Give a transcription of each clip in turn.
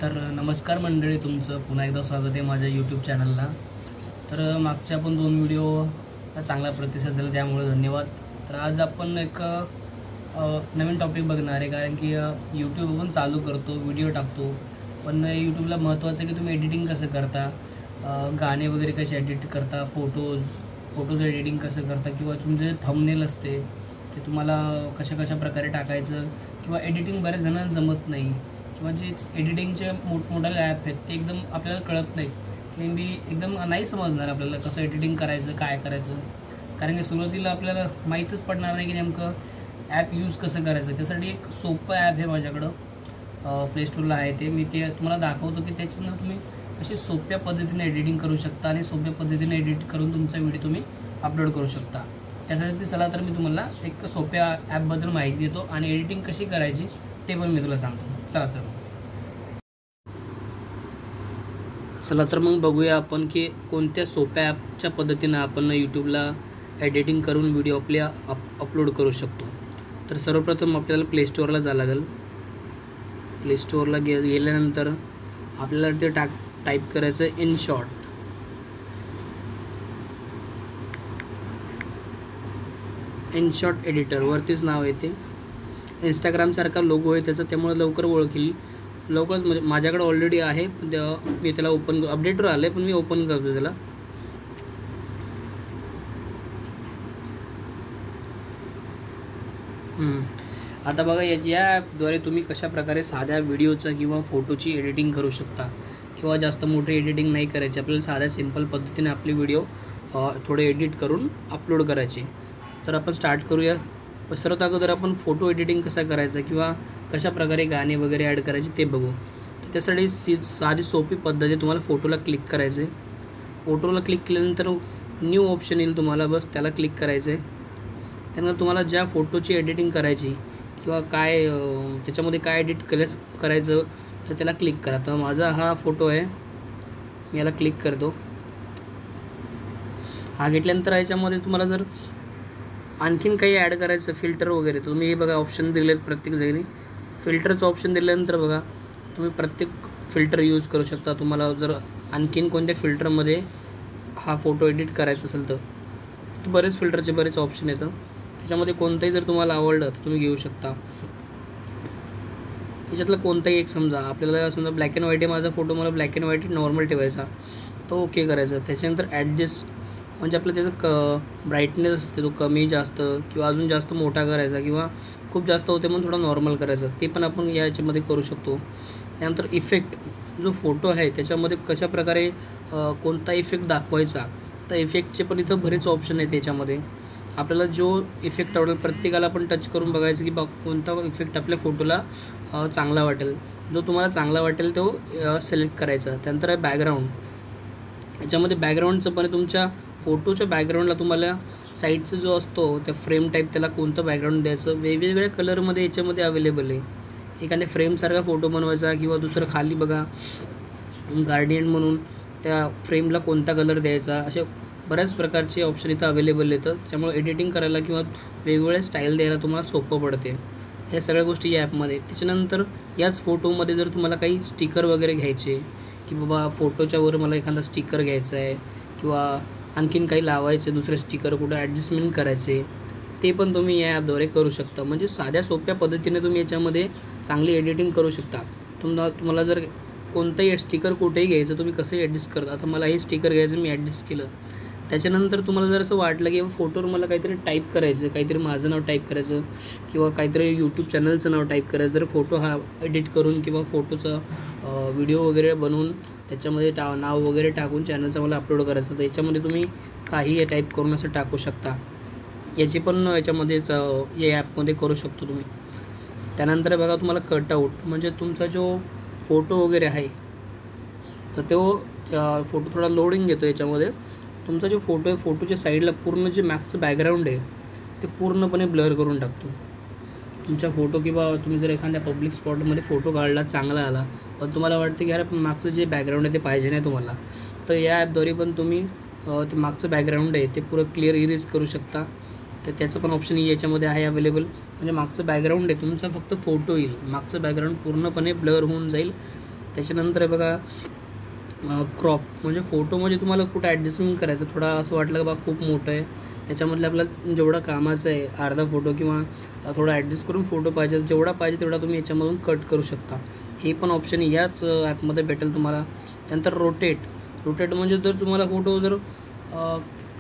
तर नमस्कार मंडळी, तुमचं पुन्हा एकदा स्वागत आहे माझ्या यूट्यूब चॅनलला। तर मागच्या आपण 2 व्हिडिओ चांगला प्रतिसाद दिला, त्यामुळे धन्यवाद। तर आज आपण एक नवीन टॉपिक बघणार आहे, कारण की यूट्यूब आपण चालू करतो, व्हिडिओ टाकतो, पण यूट्यूबला महत्त्वाचं आहे की तुम्ही एडिटिंग कसं करता, गाणे वगैरे कसे एडिट करता, फोटोज एडिटिंग कसं करता, किंवा तुमचे थंबनेल असते ते तुम्हाला कशा प्रकारे टाकायचं, किंवा एडिटिंग बऱ्याच जणांना जमत नाही, किंवा जे एडिटिंगचे मोठमोठाले ॲप आहेत ते एकदम आपल्याला कळत नाहीत। मे बी एकदम नाही समजणार आपल्याला कसं एडिटिंग करायचं, काय करायचं, कारण की सुरुवातीला आपल्याला माहीतच पडणार नाही की नेमकं ॲप यूज कसं करायचं। त्यासाठी एक सोपं ॲप आहे माझ्याकडं, प्ले स्टोरला आहे ते, मी ते तुम्हाला दाखवतो की त्याच्यानं तुम्ही कशी सोप्या पद्धतीने एडिटिंग करू शकता आणि सोप्या पद्धतीने एडिट करून तुमचा व्हिडिओ तुम्ही अपलोड करू शकता। त्यासाठी चला तर मी तुम्हाला एक सोप्या ॲपबद्दल माहिती देतो आणि एडिटिंग कशी करायची ते पण मी तुला सांगतो। चला तर मग बघूया आपण की कोणत्या सोप्या ॲपच्या पद्धतीनं आपण यूट्यूबला एडिटिंग करून व्हिडिओ आपल्या अपलोड करू शकतो। तर सर्वप्रथम आपल्याला प्ले स्टोअरला जावं लागेल। प्ले स्टोअरला गेल्यानंतर आपल्याला ते टाईप करायचं InShot एडिटर, वरतीच नाव आहे ते। इंस्टाग्रामसारखा लोगो आहे त्याचा, त्यामुळे लवकर ओळखेल, लवकरच म्हणजे माझ्याकडे ऑलरेडी आहे, पण मी त्याला अपडेटवर आलं आहे, पण मी ओपन करतो त्याला। आता बघा, या ॲपद्वारे तुम्ही कशा प्रकारे साध्या व्हिडिओचं किंवा फोटोची एडिटिंग करू शकता, किंवा जास्त मोठी एडिटिंग नाही करायची आपल्याला, साध्या सिंपल पद्धतीने आपले व्हिडिओ थोडे एडिट करून अपलोड करायचे। तर आपण स्टार्ट करूया। सर्वात अगोदर आपण फोटो एडिटिंग कसा करायचा किंवा कशा प्रकारे गाणे वगैरे ॲड करायचे ते बघू। तर त्यासाठी साधी सोपी पद्धत आहे, तुम्हाला फोटोला क्लिक करायचं आहे। फोटोला क्लिक केल्यानंतर न्यू ऑप्शन येईल तुम्हाला, बस त्याला क्लिक करायचं आहे। त्यानंतर तुम्हाला ज्या फोटोची एडिटिंग करायची किंवा काय त्याच्यामध्ये काय एडिट करायचं तर त्याला क्लिक करा। तर माझा हा फोटो आहे, मी याला क्लिक करतो। हा घेतल्यानंतर याच्यामध्ये तुम्हाला जर आणखीन काही ॲड करायचं, फिल्टर वगैरे, तुम्ही हे बघा ऑप्शन दिलेत प्रत्येक जागी। फिल्टरचं ऑप्शन दिल्यानंतर बघा तुम्ही प्रत्येक फिल्टर यूज करू शकता। तुम्हाला जर आणखीन कोणत्या फिल्टरमध्ये हा फोटो एडिट करायचा असेल तर बरेच फिल्टरचे बरेच ऑप्शन येतं, त्याच्यामध्ये कोणतंही जर तुम्हाला आवडलं तर तुम्ही घेऊ शकता। याच्यातलं कोणताही एक, समजा आपल्याला ब्लॅक अँड व्हाईट आहे माझा फोटो, मला ब्लॅक अँड व्हाईट नॉर्मल ठेवायचा, तो ओके करायचा। त्याच्यानंतर ॲडजस्ट म्हणजे आपलं त्याचं ब्राईटनेस असते तो कमी जास्त किंवा अजून जास्त मोठा करायचा, किंवा खूप जास्त होते म्हणून थोडा नॉर्मल करायचा, ते पण आपण याच्यामध्ये करू शकतो। त्यानंतर इफेक्ट, जो फोटो आहे त्याच्यामध्ये कशा प्रकारे कोणता इफेक्ट दाखवायचा, तर इफेक्टचे पण इथं बरेच ऑप्शन आहेत। त्याच्यामध्ये आपल्याला जो इफेक्ट आवडेल प्रत्येकाला आपण टच करून बघायचं की कोणता इफेक्ट आपल्या फोटोला चांगला वाटेल, जो तुम्हाला चांगला वाटेल तो सिलेक्ट करायचा। त्यानंतर आहे बॅकग्राऊंड, याच्यामध्ये बॅकग्राऊंडचं पण तुमच्या फोटोच्या बॅकग्राऊंडला तुम्हाला साईडचा जो असतो त्या फ्रेम टाईप, त्याला कोणतं बॅकग्राऊंड द्यायचं, वेगवेगळ्या कलरमध्ये याच्यामध्ये अवेलेबल आहे। एखाद्या फ्रेमसारखा फोटो बनवायचा, किंवा दुसरं खाली बघा गार्डियन म्हणून त्या फ्रेमला कोणता कलर द्यायचा, अशा बऱ्याच प्रकारचे ऑप्शन इथं अवेलेबल येतं। त्यामुळे एडिटिंग करायला किंवा वेगवेगळ्या स्टाईल द्यायला तुम्हाला सोपं पडते, ह्या सगळ्या गोष्टी या ॲपमध्ये। त्याच्यानंतर याच फोटोमध्ये जर तुम्हाला काही स्टिकर वगैरे घ्यायचे, की बाबा फोटोच्या वर मला एखादा स्टिकर घ्यायचा आहे, किंवा आणखीन काही लावायचे दुसरे स्टिकर, कुठं ॲडजस्टमेंट करायचे, ते पण तुम्ही या ॲपद्वारे करू शकता। म्हणजे साध्या सोप्या पद्धतीने तुम्ही याच्यामध्ये चांगली एडिटिंग करू शकता। तुम्हाला जर कोणतंही स्टिकर कुठेही घ्यायचं, तुम्ही कसंही ॲडजस्ट करता। आता मला हे स्टिकर घ्यायचं, मी ॲडजस्ट केलं। त्याच्यानंतर तुम्हाला जर असं वाटलं की फोटोवर मला काहीतरी टाईप करायचं, काहीतरी माझं नाव टाईप करायचं, किंवा काहीतरी यूट्यूब चॅनलचं नाव टाईप करायचं, जर फोटो हा एडिट करून किंवा फोटोचा व्हिडिओ वगैरे बनवून त्याच्यामध्ये नाव वगैरे टाकून चॅनलचा मला अपलोड करायचं, तर याच्यामध्ये तुम्ही काही टाईप करून असं टाकू शकता। याची पण याच्यामध्येच या ॲपमध्ये करू शकतो तुम्ही। त्यानंतर बघा तुम्हाला कटआउट, म्हणजे तुमचा जो फोटो वगैरे आहे तर तो फोटो थोडा लोडिंग घेतो याच्यामध्ये। तुमचा जो फोटो आहे, फोटोच्या साईडला पूर्ण जे मागचं बॅकग्राऊंड आहे ते पूर्णपणे ब्लर करून टाकतो तुमचा फोटो। किंवा तुम्ही जर एखाद्या पब्लिक स्पॉटमध्ये फोटो काढला, चांगला आला, पण तुम्हाला वाटतं की अरे मागचं जे बॅकग्राऊंड आहे ते पाहिजे नाही तुम्हाला, तर या ॲपद्वारे पण तुम्ही ते मागचं बॅकग्राऊंड आहे ते पुरं क्लिअर इरेज करू शकता। तर त्याचं पण ऑप्शन याच्यामध्ये आहे अवेलेबल, म्हणजे मागचं बॅकग्राऊंड आहे तुमचा फक्त फोटो येईल, मागचं बॅकग्राऊंड पूर्णपणे ब्लर होऊन जाईल त्याच्यानंतर आहे बघा क्रॉप, म्हणजे फोटोमध्ये तुम्हाला कुठं ॲडजस्टमेंट करायचं, थोडा असं वाटलं की बा खूप मोठं आहे, त्याच्यामधलं आपल्याला जेवढा कामाचं आहे अर्धा फोटो किंवा थोडा ॲडजस्ट करून फोटो पाहिजे, जेवढा पाहिजे तेवढा तुम्ही याच्यामधून कट करू शकता. हे पण ऑप्शन याच ॲपमध्ये भेटेल तुम्हाला. त्यानंतर रोटेट म्हणजे जर तुम्हाला फोटो जर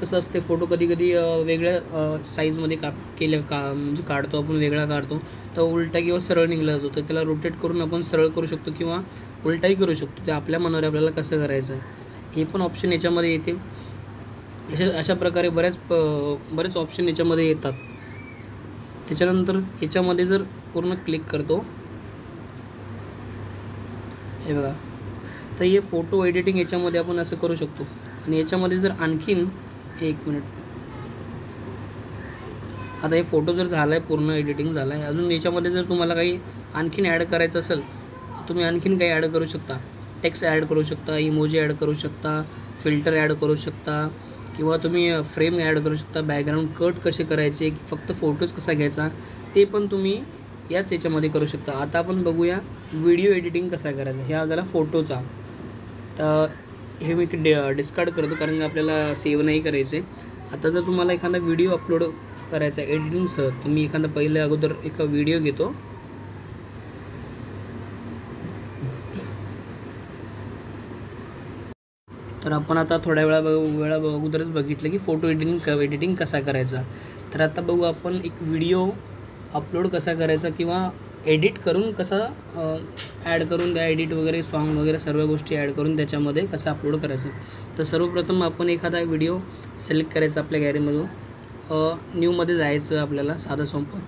कसं असते, फोटो कधी कधी वेगळ्या साईजमध्ये म्हणजे काढतो आपण, वेगळा काढतो तर उलटा किंवा सरळ निघला जातो, तर त्याला रोटेट करून आपण सरळ करू शकतो किंवा उलटाही करू शकतो. ते आपल्या मनावर आपल्याला कसं करायचं आहे, हे पण ऑप्शन याच्यामध्ये येते. अशा प्रकारे बरेच ऑप्शन याच्यामध्ये येतात. त्याच्यानंतर ह्याच्यामध्ये जर पूर्ण क्लिक करतो, हे बघा, तर हे फोटो एडिटिंग याच्यामध्ये आपण असं करू शकतो. आणि याच्यामध्ये जर आणखीन एक मिनिट, आता हे फोटो जर झाला आहे, पूर्ण एडिटिंग झाला आहे, अजून याच्यामध्ये जर तुम्हाला काही आणखीन ॲड करायचं असेल तर तुम्ही आणखीन काही ॲड करू शकता. टेक्स्ट ॲड करू शकता, इमोजी ॲड करू शकता, फिल्टर ॲड करू शकता, किंवा तुम्ही फ्रेम ॲड करू शकता, बॅकग्राऊंड कट कसे करायचे, फक्त फोटोज कसा घ्यायचा ते पण तुम्ही याच्यामध्ये करू शकता. आता आपण बघूया व्हिडिओ एडिटिंग कसा करायचा. ह्या झाला फोटोचा, तर हे मी डिस्कार्ड करतो कारण की आपल्याला सेव्ह नाही करायचे. आता जर तुम्हाला एखादा व्हिडिओ अपलोड करायचा एडिटिंगसह, तर मी एखादा अगोदर एक व्हिडिओ घेतो. तर आपण आता थोड्या वेळा अगोदरच बघितलं की फोटो एडिटिंग कसा करायचा. तर आता बघू आपण एक व्हिडिओ अपलोड कसा करायचा किंवा एडिट करून कसा ॲड करून त्या एडिट वगैरे सॉन्ग वगैरे सर्व गोष्टी ॲड करून त्याच्यामध्ये कसं अपलोड करायचं. तर सर्वप्रथम आपण एखादा व्हिडिओ सिलेक्ट करायचा आपल्या गॅलरीमधून, न्यूमध्ये जायचं आपल्याला साधं सोपं,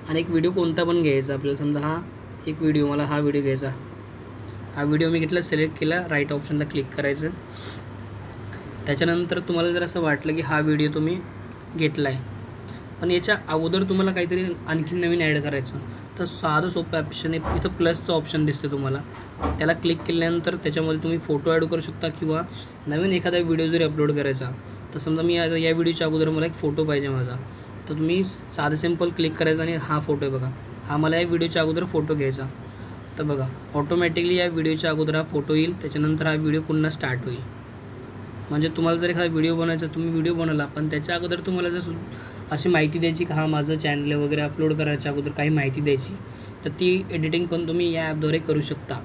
आणि एक व्हिडिओ कोणता पण घ्यायचा आपल्याला. समजा हा व्हिडिओ घ्यायचा. हा व्हिडिओ मी घेतला, सिलेक्ट केला, राईट ऑप्शनला क्लिक करायचं. त्याच्यानंतर तुम्हाला जर असं वाटलं की हा व्हिडिओ तुम्ही घेतला आहे, पण याच्या अगोदर तुम्हाला काहीतरी आणखीन नवीन ॲड करायचं, तर साधं सोपं ॲप्शन आहे. इथं प्लसचं ऑप्शन दिसते तुम्हाला, त्याला क्लिक केल्यानंतर त्याच्यामध्ये तुम्ही फोटो ॲड करू शकता किंवा नवीन एखादा व्हिडिओ जरी अपलोड करायचा. तर समजा मी आता या व्हिडिओच्या अगोदर मला एक फोटो पाहिजे माझा, तर तुम्ही साधं सिम्पल क्लिक करायचं आणि हा फोटो आहे बघा, हा मला या व्हिडिओच्या अगोदर फोटो घ्यायचा. तर बघा ऑटोमॅटिकली या व्हिडिओच्या अगोदर हा फोटो येईल, त्याच्यानंतर हा व्हिडिओ पुन्हा स्टार्ट होईल. म्हणजे तुम्हाला जर एखादा व्हिडिओ बनायचा, तुम्ही व्हिडिओ बनवला, पण त्याच्या अगोदर तुम्हाला जर अशी माहिती द्यायची की हा माझं चॅनल वगैरे अपलोड करायच्या अगोदर काही माहिती द्यायची, तर ती एडिटिंग पण तुम्ही या ॲपद्वारे करू शकता.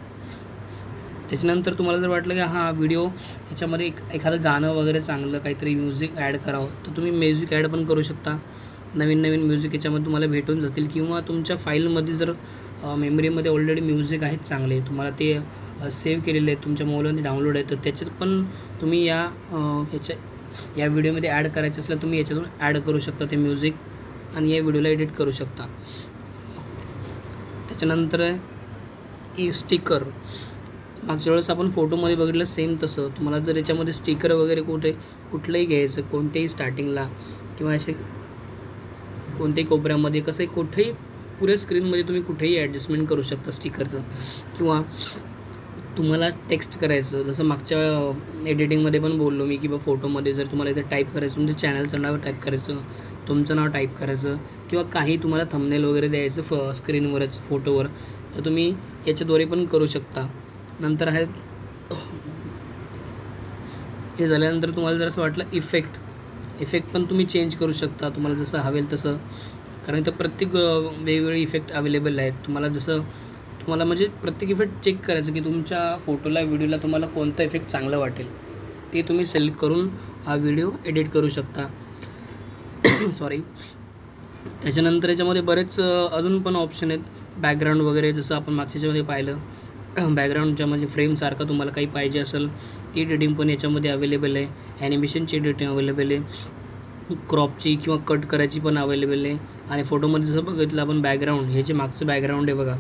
त्याच्यानंतर तुम्हाला जर वाटलं की हा व्हिडिओ ह्याच्यामध्ये एखादं गाणं वगैरे चांगलं काहीतरी म्युझिक ॲड करावं, तर तुम्ही म्युझिक ॲड पण करू शकता. नवीन म्युझिक याच्यामध्ये तुम्हाला भेटून जातील, किंवा तुमच्या फाईलमध्ये जर मेमरीमध्ये ऑलरेडी म्युझिक आहेत चांगले, तुम्हाला ते सेव्ह केलेले आहेत, तुमच्या मोबाईलमध्ये डाउनलोड आहे, तर त्याच्यात पण तुम्ही या व्हिडिओमध्ये ॲड करायचं असलं तुम्ही याच्यातून ॲड करू शकता ते म्युझिक, आणि या व्हिडिओला एडिट करू शकता. त्याच्यानंतर आहे स्टिकर. मागच्या वेळेस आपण फोटोमध्ये बघितलं सेम तसं तुम्हाला जर याच्यामध्ये स्टिकर वगैरे कुठलंही घ्यायचं, कोणत्याही स्टार्टिंगला किंवा असे कोणत्याही कोपऱ्यामध्ये, कसंही कुठेही पुऱ्या स्क्रीनमध्ये तुम्ही कुठेही ॲडजस्टमेंट करू शकता स्टिकरचं. किंवा तुम्हाला टेक्स्ट करायचं, जसं मागच्या एडिटिंगमध्ये पण बोललो मी की बा फोटोमध्ये जर तुम्हाला इथे टाईप करायचं, तुमच्या चॅनलचं नाव टाईप करायचं, तुमचं नाव टाईप करायचं, किंवा काही तुम्हाला थंबनेल वगैरे द्यायचं स्क्रीनवरच फोटोवर, तर तुम्ही याच्याद्वारे पण करू शकता. नंतर आहे हे झाल्यानंतर तुम्हाला जर असं वाटलं इफेक्ट पण तुम्ही चेंज करू शकता तुम्हाला जसं हवेल तसं, कारण इथं प्रत्येक वेगवेगळे इफेक्ट अवेलेबल आहेत. तुम्हाला म्हणजे प्रत्येक इफेक्ट चेक करायचं की तुमच्या फोटोला व्हिडिओला तुम्हाला कोणता इफेक्ट चांगला वाटेल ते तुम्ही सिलेक्ट करून हा व्हिडिओ एडिट करू शकता. सॉरी. त्याच्यानंतर याच्यामध्ये बरेच अजून पण ऑप्शन आहेत, बॅकग्राऊंड वगैरे, जसं आपण मागच्यामध्ये पाहिलं बॅकग्राऊंडच्या म्हणजे फ्रेमसारखं तुम्हाला काही पाहिजे असेल ती एडिटिंग पण याच्यामध्ये अवेलेबल आहे. ॲनिमेशनची एडिटिंग अवेलेबल आहे, क्रॉपची किंवा कट करायची पण अवेलेबल आहे. आणि फोटोमध्ये जसं बघितलं आपण बॅकग्राऊंड, हे जे मागचं बॅकग्राऊंड आहे बघा,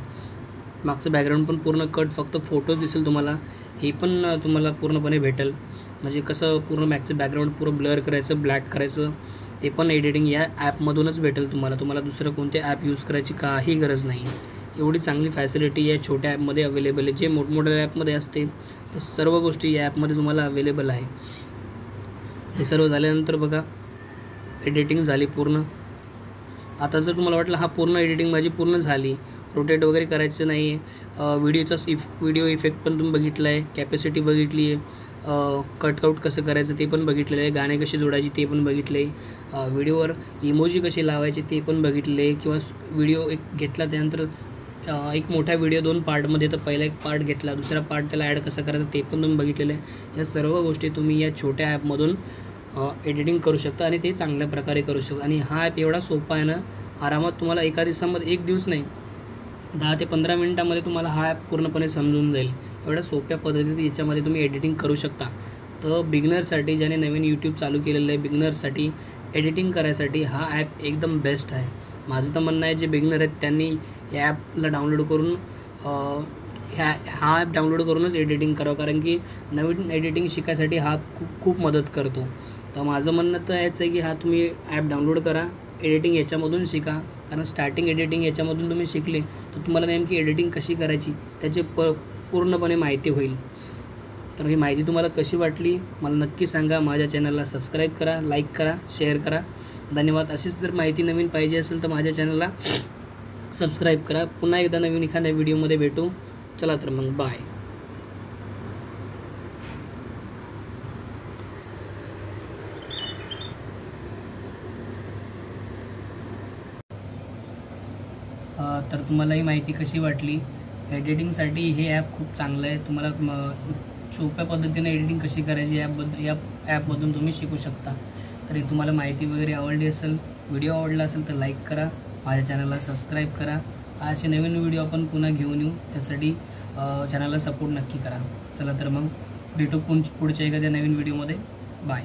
मागचं बॅकग्राऊंड पण पूर्ण कट, फक्त फोटोज दिसेल तुम्हाला, हे पण तुम्हाला पूर्णपणे भेटेल. म्हणजे कसं पूर्ण मागचं बॅकग्राऊंड पूर्ण ब्लर करायचं, ब्लॅक करायचं, ते पण एडिटिंग या ॲपमधूनच भेटेल तुम्हाला दुसरं कोणते ॲप यूज करायची काही गरज नाही. एवढी चांगली फॅसिलिटी या छोट्या ॲपमध्ये अवेलेबल आहे. जे मोठमोठ्या ॲपमध्ये असते तर सर्व गोष्टी या ॲपमध्ये तुम्हाला अवेलेबल आहे. हे सर्व झाल्यानंतर बघा एडिटिंग झाली पूर्ण. आता जर तुम्हाला वाटलं हा पूर्ण एडिटिंग माझी पूर्ण झाली, रोटेट वगैरे करायचं नाही आहे. व्हिडिओचा व्हिडिओ इफेक्ट पण तुम्ही बघितला आहे, कॅपॅसिटी बघितली आहे, कटआउट कसं करायचं ते पण बघितलेलं आहे, गाणे कसे जोडायचे ते पण बघितले आहे, व्हिडिओवर इमोजी कसे लावायचे ते पण बघितले आहे. किंवा व्हिडिओ एक घेतला त्यानंतर एक मोठा व्हिडिओ 2 पार्टमध्ये, तर पहिला एक पार्ट घेतला, दुसरा पार्ट त्याला ॲड कसा करायचं ते पण तुम्ही बघितलेलं आहे. या सर्व गोष्टी तुम्ही या छोट्या ॲपमधून एडिटिंग करू शकता आणि ते चांगल्या प्रकारे करू शकता. आणि हा ॲप एवढा सोपा आहे ना, आरामात तुम्हाला एका दिवसामध्ये, एक दिवस नाही, 10 ते 15 मिनिटामध्ये तुम्हाला हा ॲप पूर्णपणे समजून जाईल. एवढ्या सोप्या पद्धतीने याच्यामध्ये तुम्ही एडिटिंग करू शकता. तर बिगिनरसाठी, ज्याने नवीन यूट्यूब चालू केलेलं आहे, बिगिनरसाठी एडिटिंग करायसाठी हा ॲप एकदम बेस्ट आहे. माझं तर म्हणणं आहे, जे बिगिनर आहेत त्यांनी या ॲपला डाउनलोड करून हा ॲप डाउनलोड करूनच एडिटिंग करावं, कारण की नवीन एडिटिंग शिकायसाठी हा खूप मदत करतो. तर माझं म्हणणं तर हेच आहे की हा तुम्ही ॲप डाउनलोड करा, एडिटिंग याच्यामधून शिका. कारण स्टार्टिंग एडिटिंग याच्यामधून तुम्ही शिकले तर तुम्हाला नेमकी एडिटिंग कशी करायची त्याची पूर्णपणे माहिती होईल. तर ही माहिती तुम्हाला कशी वाटली मला नक्की सांगा. माझ्या चॅनलला सबस्क्राईब करा, लाईक करा, शेअर करा. धन्यवाद. अशीच जर माहिती नवीन पाहिजे असेल तर माझ्या चॅनलला सबस्क्राईब करा. पुन्हा एकदा नवीन एखाद्या व्हिडिओमध्ये भेटू. चला तर मग बाय. तर तुम्हाला ही माहिती कशी वाटली? एडिटिंगसाठी हे ॲप खूप चांगलं आहे. तुम्हाला सोप्या पद्धतीने एडिटिंग कशी करायची या ॲपमधून तुम्ही शिकू शकता. तरी तुम्हाला माहिती वगैरे आवडली असेल, व्हिडिओ आवडला असेल तर लाईक करा, माझ्या चॅनलला सबस्क्राईब करा. असे नवीन व्हिडिओ आपण पुन्हा घेऊन येऊ, त्यासाठी चॅनलला सपोर्ट नक्की करा. चला तर मग भेटू पुढच्या एखाद्या नवीन व्हिडिओमध्ये. बाय.